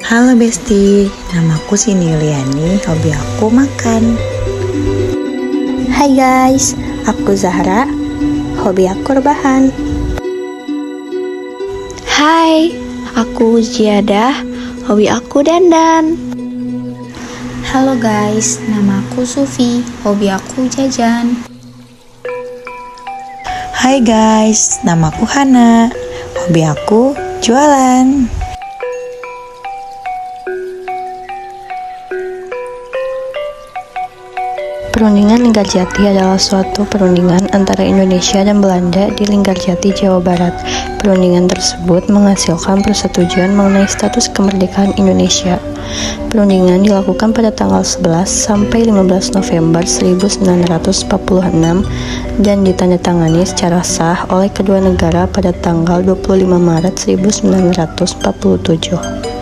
Halo Besti, namaku Cindy Yuliani, hobi aku makan. Hai guys, aku Zahra, hobi aku rebahan. Hai, aku Ziadah, hobi aku dandan. Halo guys, nama aku Sufi, hobi aku jajan. Hai guys, namaku Hana, hobi aku jualan. Perundingan Linggarjati adalah suatu perundingan antara Indonesia dan Belanda di Linggarjati, Jawa Barat. Perundingan tersebut menghasilkan persetujuan mengenai status kemerdekaan Indonesia. Perundingan dilakukan pada tanggal 11 sampai 15 November 1946 dan ditandatangani secara sah oleh kedua negara pada tanggal 25 Maret 1947.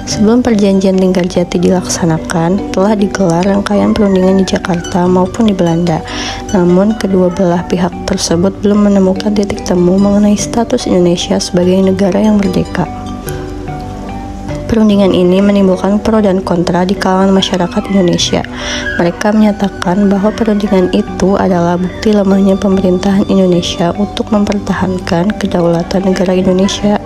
Sebelum perjanjian Linggarjati dilaksanakan, telah digelar rangkaian perundingan di Jakarta maupun di Belanda. Namun, kedua belah pihak tersebut belum menemukan titik temu mengenai status Indonesia sebagai negara yang merdeka. Perundingan ini menimbulkan pro dan kontra di kalangan masyarakat Indonesia. Mereka menyatakan bahwa perundingan itu adalah bukti lemahnya pemerintahan Indonesia untuk mempertahankan kedaulatan negara Indonesia.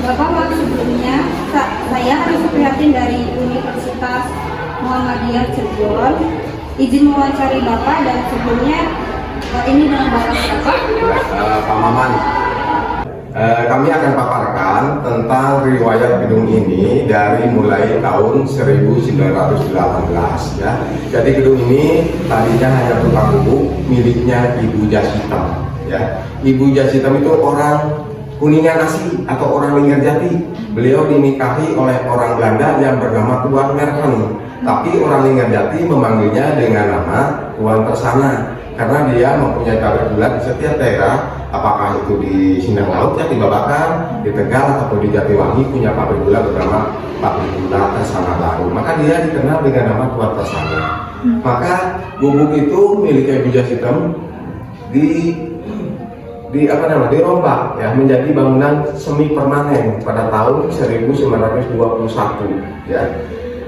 Bapak, sebelumnya saya Hanifah Prihatin dari Universitas Muhammadiyah Cirebon. Izin mewawancari Bapak dan sebelumnya ini dengan Bapak siapa? Pak Maman. kami akan paparkan tentang riwayat gedung ini dari mulai tahun 1918 ya. Jadi gedung ini tadinya hanya tukang bubuk miliknya Ibu Jasitem ya. Ibu Jasitem itu orang Kuningan asli atau orang Linggarjati. Beliau dinikahi oleh orang Belanda yang bernama Tuan Merken, tapi orang Linggarjati memanggilnya dengan nama Tuan Tersana karena dia mempunyai pabrik gula di setiap daerah, apakah itu di Sindang Laut ya, di Babakan, di Tegal atau di Jatiwangi punya pabrik gula bernama pabrik gula Tersana Baru. Maka dia dikenal dengan nama Tuan Tersana. Maka bubuk itu miliknya Ibu Jasitem dirombak ya menjadi bangunan semi permanen pada tahun 1921 ya.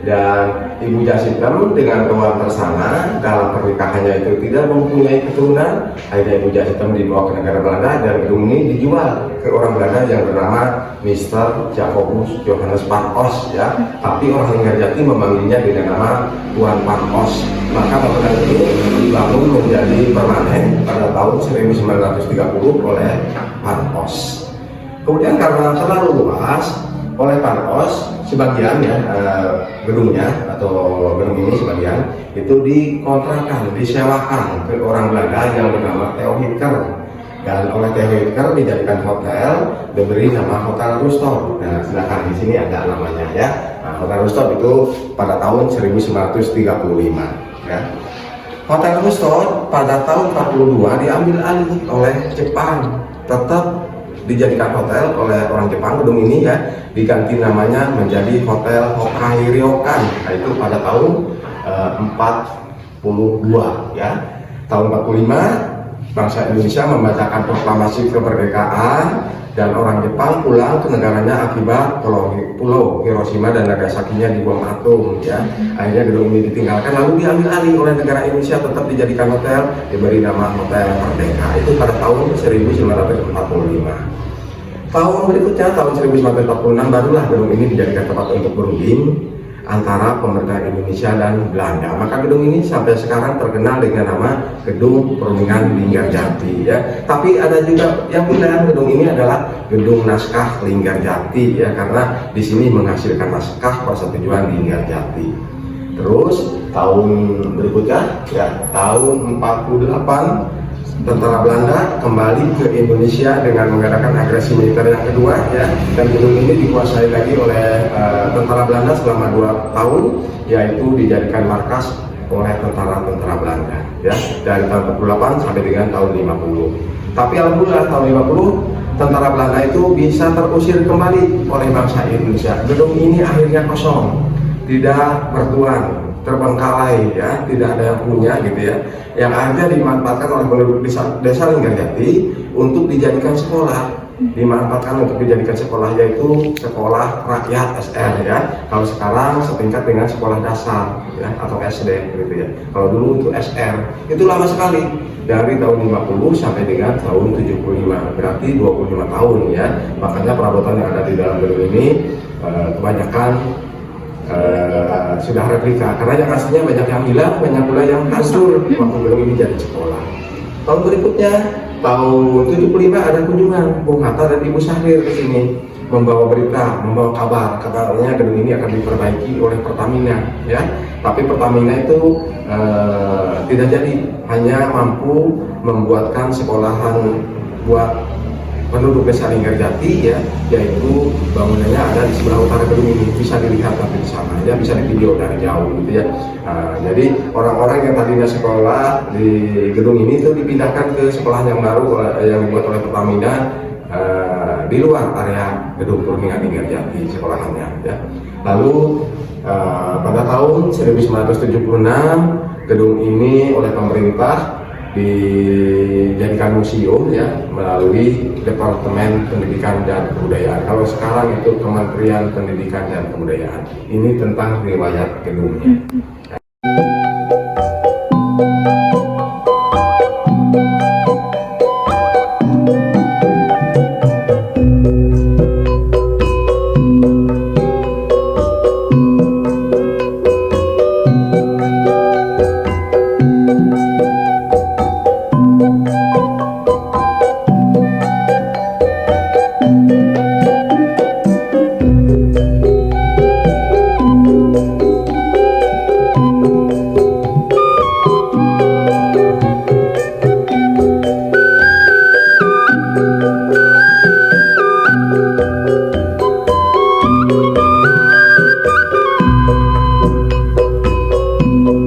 Dan Ibu Jasitem dengan Tuan Tersana dalam pernikahannya itu tidak mempunyai keturunan. Akhirnya Ibu Jasitem dibawa ke negara Belanda dan gedung ini dijual ke orang Belanda yang bernama Mr. Jacobus Johannes Van Os ya. Tapi orang Linggarjati memanggilnya dengan nama Tuan Van Os. Maka bangunan ini dibangun menjadi permanen pada tahun 1930 oleh Van Os. Kemudian karena terlalu luas oleh Van Os, sebagian ya gedungnya atau gedung ini sebagian itu dikontrakan, disewakan ke orang Belanda yang bernama Theo Hitker, dan oleh Theo Hitker dijadikan hotel diberi nama Hotel Ruston. Nah, sedangkan di sini ada namanya ya. Nah, Hotel Ruston itu pada tahun 1935 ya. Hotel Ruston pada tahun 42 diambil alih oleh Jepang, tetap dijadikan hotel oleh orang Jepang. Gedung ini ya diganti namanya menjadi Hotel Hokkai Ryokan. Nah, itu pada tahun 42 ya. Tahun 45 bangsa Indonesia membacakan proklamasi kemerdekaan dan orang Jepang pulang ke negaranya akibat pulau Hiroshima dan Nagasaki-nya dibom atom ya. Akhirnya gedung ini ditinggalkan lalu diambil alih oleh negara Indonesia, tetap dijadikan hotel, diberi nama Hotel Merdeka. Itu pada tahun 1945. Tahun berikutnya tahun 1946 barulah gedung ini dijadikan tempat untuk berunding antara pemerintah Indonesia dan Belanda. Maka gedung ini sampai sekarang terkenal dengan nama Gedung Perundingan Linggarjati ya. Tapi ada juga yang bilang gedung ini adalah Gedung Naskah Linggarjati ya, karena di sini menghasilkan naskah persetujuan Linggarjati. Terus tahun berikutnya ya tahun 48 tentara Belanda kembali ke Indonesia dengan mengadakan agresi militer yang kedua ya, dan gedung ini dikuasai lagi oleh tentara Belanda selama 2 tahun, yaitu dijadikan markas oleh tentara-tentara Belanda ya dari tahun 48 sampai dengan tahun 50. Tapi alhamdulillah tahun 50 tentara Belanda itu bisa terusir kembali oleh bangsa Indonesia. Gedung ini akhirnya kosong, tidak bertuan, terbengkalai ya, tidak ada yang punya gitu ya, yang akhirnya dimanfaatkan oleh penduduk desa Linggarjati untuk dijadikan sekolah, yaitu sekolah rakyat SR ya. Kalau sekarang setingkat dengan sekolah dasar ya atau SD gitu ya. Kalau dulu itu SR. Itu lama sekali, dari tahun 50 sampai dengan tahun 75, berarti 25 tahun ya. Makanya perabotan yang ada di dalam gedung ini kebanyakan sudah replika, karena yang aslinya banyak yang hilang, banyak pula yang hancur waktu gedung ini jadi sekolah. Tahun berikutnya tahun 75 ada kunjungan Bung Hatta dan Ibu Syahrir ke sini membawa berita, membawa kabar, katanya gedung ini akan diperbaiki oleh Pertamina ya. Tapi Pertamina itu tidak jadi, hanya mampu membuatkan sekolahan buat penduduk desa Linggarjati ya, yaitu bangunannya ada di sebelah utara gedung ini, bisa dilihat nanti di sana ya, bisa di video dari jauh gitu ya. Jadi orang-orang yang tadinya sekolah di gedung ini itu dipindahkan ke sekolah yang baru yang dibuat oleh Pertamina di luar area gedung Perundingan Linggarjati sekolahannya ya. Lalu pada tahun 1976 gedung ini oleh pemerintah dijadikan museum ya melalui Departemen Pendidikan dan Kebudayaan. Kalau sekarang itu Kementerian Pendidikan dan Kebudayaan. Ini tentang riwayat gedungnya. Cirebon.